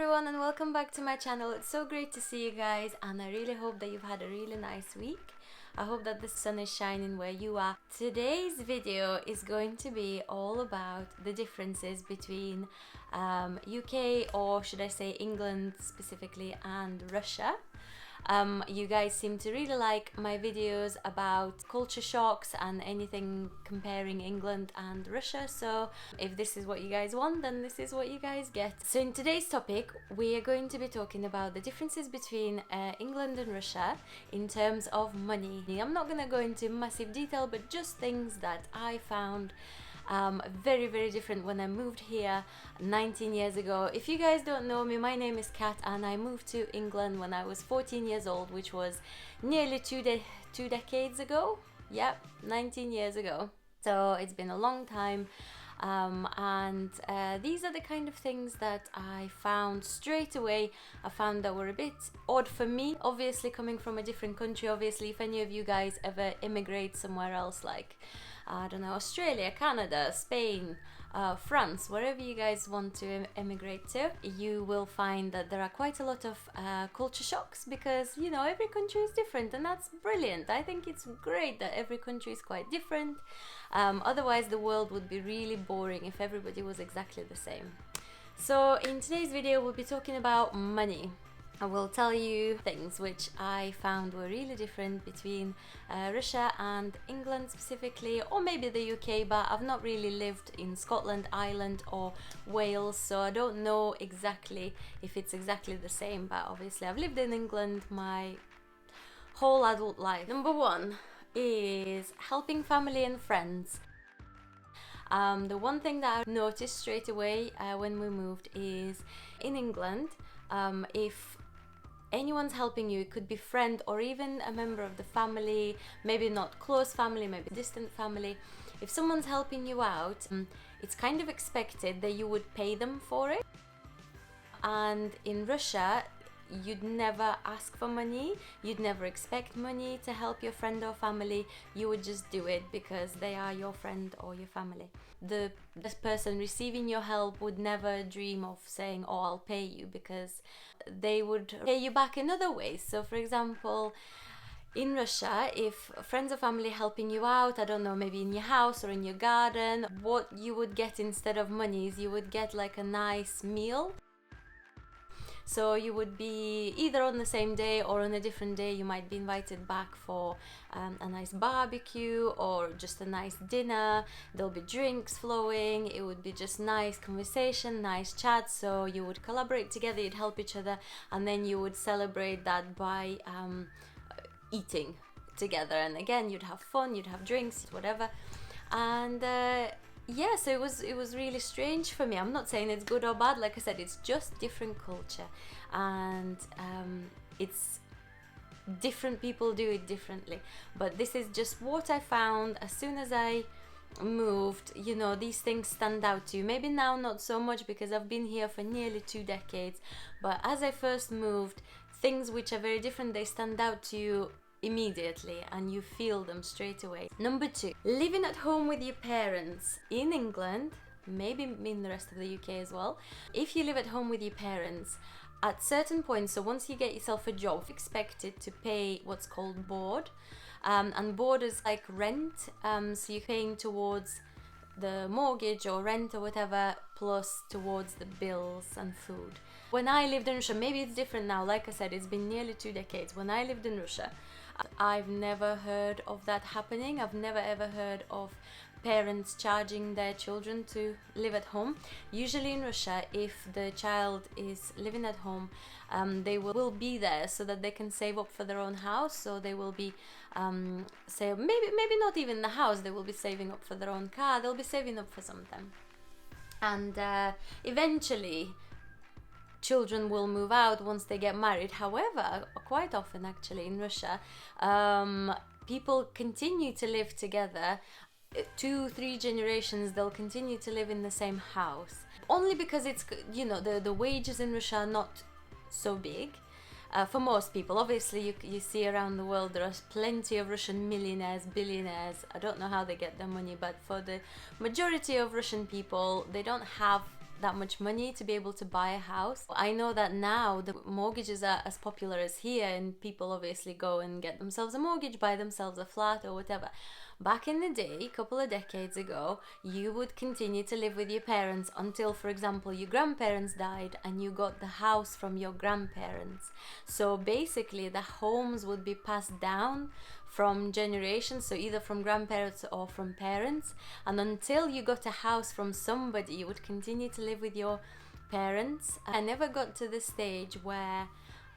everyone and welcome back to my channel. It's so great to see you guys and I really hope that you've had a really nice week. I hope that the sun is shining where you are. Today's video is going to be all about the differences between UK, or should I say England specifically, and Russia. You guys seem to really like my videos about culture shocks and anything comparing England and Russia, so if this is what you guys want, then this is what you guys get. So in today's topic we are going to be talking about the differences between England and Russia in terms of money. I'm not going to go into massive detail, but just things that I found very different when I moved here 19 years ago. If you guys don't know me, my name is Kat and I moved to England when I was 14 years old, which was nearly two decades ago. Yep, 19 years ago. So it's been a long time. These are the kind of things that I found straight away. I found that were a bit odd for me, obviously coming from a different country. Obviously, if any of you guys ever immigrate somewhere else, like I don't know, Australia, Canada, Spain, France, wherever you guys want to emigrate to, you will find that there are quite a lot of culture shocks, because you know, every country is different, and that's brilliant. I think it's great that every country is quite different. Otherwise the world would be really boring if everybody was exactly the same. So in today's video we'll be talking about money. I will tell you things which I found were really different between Russia and England specifically, or maybe the UK, but I've not really lived in Scotland, Ireland or Wales, so I don't know exactly if it's exactly the same, but obviously I've lived in England my whole adult life. Number one is helping family and friends. The one thing that I noticed straight away when we moved is in England, if anyone's helping you, it could be friend or even a member of the family, maybe not close family, maybe distant family. If someone's helping you out, it's kind of expected that you would pay them for it. And in Russia, you'd never ask for money, you'd never expect money to help your friend or family. You would just do it because they are your friend or your family. This person receiving your help would never dream of saying, oh, I'll pay you, because they would pay you back in other ways. So for example, in Russia, if friends or family helping you out, I don't know, maybe in your house or in your garden, what you would get instead of money is you would get like a nice meal. So you would be either on the same day or on a different day, you might be invited back for a nice barbecue or just a nice dinner. There'll be drinks flowing, it would be just nice conversation, nice chat. So you would collaborate together, you'd help each other, and then you would celebrate that by eating together. And again, you'd have fun, you'd have drinks, whatever. And yeah, so it was really strange for me. I'm not saying it's good or bad, like I said, it's just different culture, and it's different people do it differently. But this is just what I found as soon as I moved. You know, these things stand out to you. Maybe now not so much because I've been here for nearly 2 decades, but as I first moved, things which are very different, they stand out to you immediately and you feel them straight away. Number 2, living at home with your parents. In England, maybe in the rest of the UK as well, if you live at home with your parents, at certain points, so once you get yourself a job, you're expected to pay what's called board, and board is like rent, so you're paying towards the mortgage or rent or whatever, plus towards the bills and food. When I lived in Russia, maybe it's different now, like I said, it's been nearly 2 decades. When I lived in Russia, I've never heard of that happening. I've never ever heard of parents charging their children to live at home. Usually in Russia, if the child is living at home, they will be there so that they can save up for their own house. So they will be say maybe not even the house, they will be saving up for their own car, they'll be saving up for something. And eventually children will move out once they get married. However, quite often actually in Russia, people continue to live together. 2-3 generations, they'll continue to live in the same house, only because it's, you know, the wages in Russia are not so big. For most people, obviously you see around the world there are plenty of Russian millionaires, billionaires. I don't know how they get their money, but for the majority of Russian people, they don't have that much money to be able to buy a house. I know that now the mortgages are as popular as here, and people obviously go and get themselves a mortgage, buy themselves a flat or whatever. Back in the day, a couple of decades ago, you would continue to live with your parents until, for example, your grandparents died and you got the house from your grandparents. So basically the homes would be passed down from generations, so either from grandparents or from parents, and until you got a house from somebody, you would continue to live with your parents. I never got to the stage where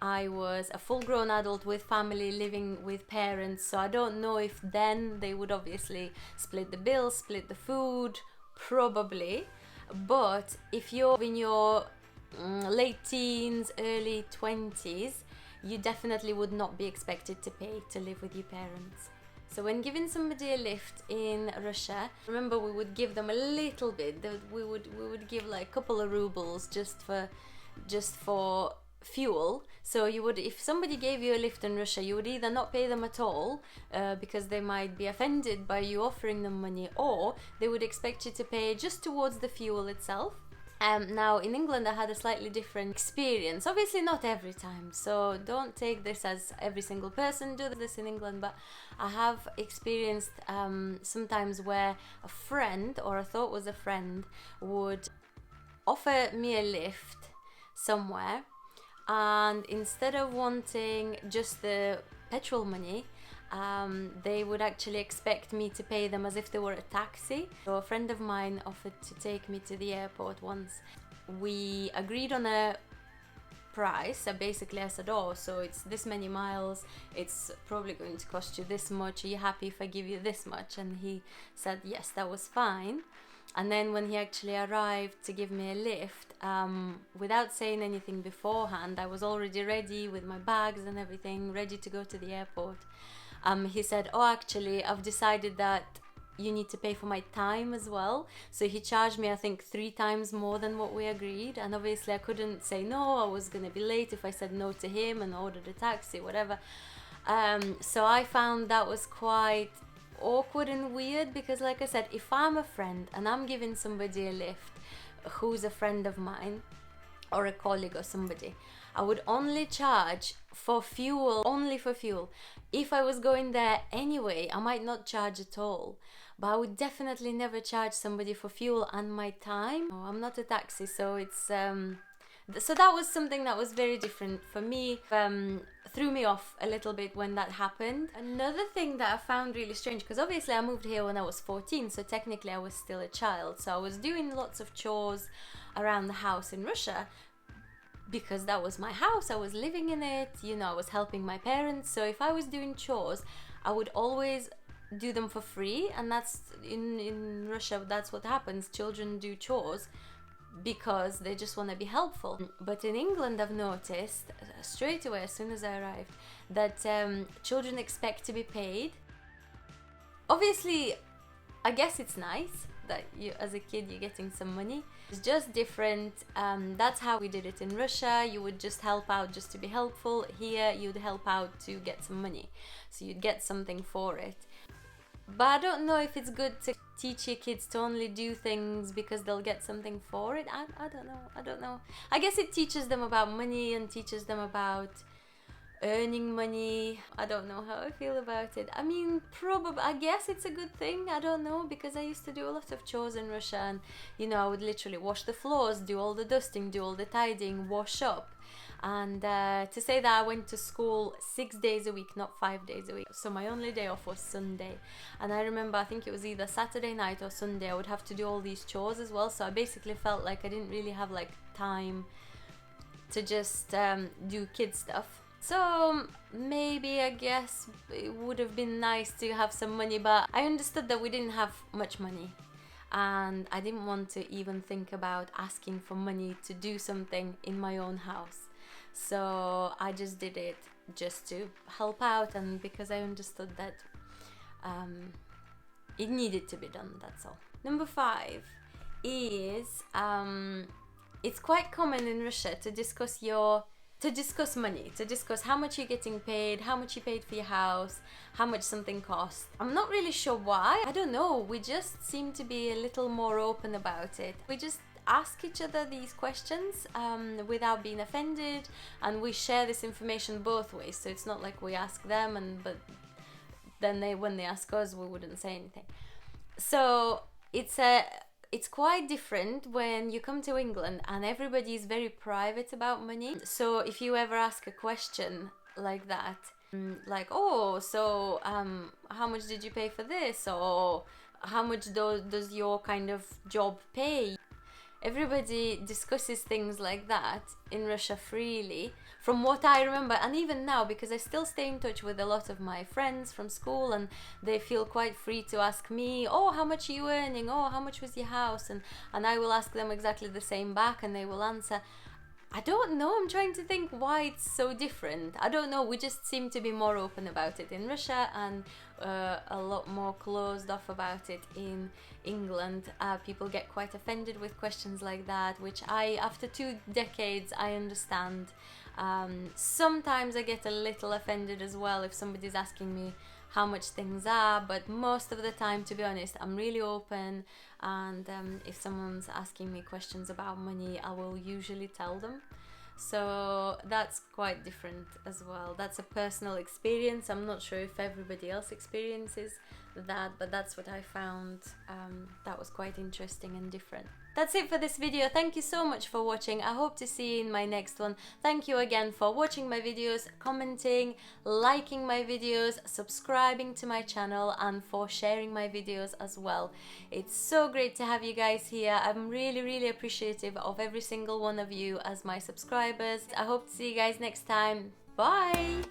I was a full-grown adult with family living with parents, so I don't know if then they would obviously split the bills, split the food, probably. But if you're in your late teens, early 20s, you definitely would not be expected to pay to live with your parents. So when giving somebody a lift in Russia, remember we would give them a little bit. We would give like a couple of rubles just for fuel. So you would, if somebody gave you a lift in Russia, you would either not pay them at all because they might be offended by you offering them money, or they would expect you to pay just towards the fuel itself. Now in England I had a slightly different experience, obviously not every time, so don't take this as every single person do this in England, but I have experienced sometimes where a friend, or I thought was a friend, would offer me a lift somewhere, and instead of wanting just the petrol money, they would actually expect me to pay them as if they were a taxi. So a friend of mine offered to take me to the airport once. We agreed on a price, so basically I said, oh, so it's this many miles, it's probably going to cost you this much, are you happy if I give you this much? And he said yes, that was fine. And then when he actually arrived to give me a lift, without saying anything beforehand, I was already ready with my bags and everything, ready to go to the airport. He said, oh, actually, I've decided that you need to pay for my time as well. So he charged me, I think, 3 times more than what we agreed. And obviously I couldn't say no, I was going to be late if I said no to him and ordered a taxi, whatever. So I found that was quite awkward and weird, because like I said, if I'm a friend and I'm giving somebody a lift who's a friend of mine or a colleague or somebody, I would only charge for fuel, only for fuel. If I was going there anyway, I might not charge at all, but I would definitely never charge somebody for fuel and my time. I'm not a taxi, so it's so that was something that was very different for me, threw me off a little bit when that happened. Another thing that I found really strange, because obviously I moved here when I was 14, so technically I was still a child, so I was doing lots of chores around the house in Russia because that was my house, I was living in it, you know, I was helping my parents. So if I was doing chores, I would always do them for free, and that's in Russia, that's what happens. Children do chores because they just want to be helpful. But in England I've noticed straight away as soon as I arrived that children expect to be paid. Obviously I guess it's nice that you, as a kid, you're getting some money. It's just different. That's how we did it in Russia. You would just help out just to be helpful. Here you'd help out to get some money, so you'd get something for it. But I don't know if it's good to teach your kids to only do things because they'll get something for it. I don't know. I guess it teaches them about money and teaches them about earning money. I don't know how I feel about it. I mean, probably, I guess it's a good thing. I don't know, because I used to do a lot of chores in Russia, and you know, I would literally wash the floors, do all the dusting, do all the tidying, wash up. And to say that I went to school 6 days a week, not 5 days a week. So my only day off was Sunday. And I remember, I think it was either Saturday night or Sunday, I would have to do all these chores as well. So I basically felt like I didn't really have like time to just do kid stuff. So maybe, I guess it would have been nice to have some money, but I understood that we didn't have much money. And I didn't want to even think about asking for money to do something in my own house. So I just did it just to help out, and because I understood that it needed to be done, that's all. Number 5 is it's quite common in Russia to discuss money, to discuss how much you're getting paid, how much you paid for your house, how much something costs. I'm not really sure why. I don't know. We just seem to be a little more open about it. We just ask each other these questions without being offended, and we share this information both ways. So it's not like we ask them but then when they ask us, we wouldn't say anything. So it's quite different when you come to England and everybody is very private about money. So if you ever ask a question like that, like, oh, so how much did you pay for this, or how much does your kind of job pay? Everybody discusses things like that in Russia freely, from what I remember, and even now, because I still stay in touch with a lot of my friends from school, and they feel quite free to ask me, oh, how much are you earning, oh, how much was your house, and I will ask them exactly the same back, and they will answer. I don't know, I'm trying to think why it's so different. I don't know, we just seem to be more open about it in Russia, and a lot more closed off about it in England. People get quite offended with questions like that, which after 2 decades, I understand. Sometimes I get a little offended as well if somebody's asking me how much things are, but most of the time, to be honest, I'm really open, and if someone's asking me questions about money, I will usually tell them. So that's quite different as well. That's a personal experience. I'm not sure if everybody else experiences that, but that's what I found that was quite interesting and different. That's it for this video. Thank you so much for watching. I hope to see you in my next one. Thank you again for watching my videos, commenting, liking my videos, subscribing to my channel, and for sharing my videos as well. It's so great to have you guys here. I'm really appreciative of every single one of you as my subscribers. I hope to see you guys next time. Bye!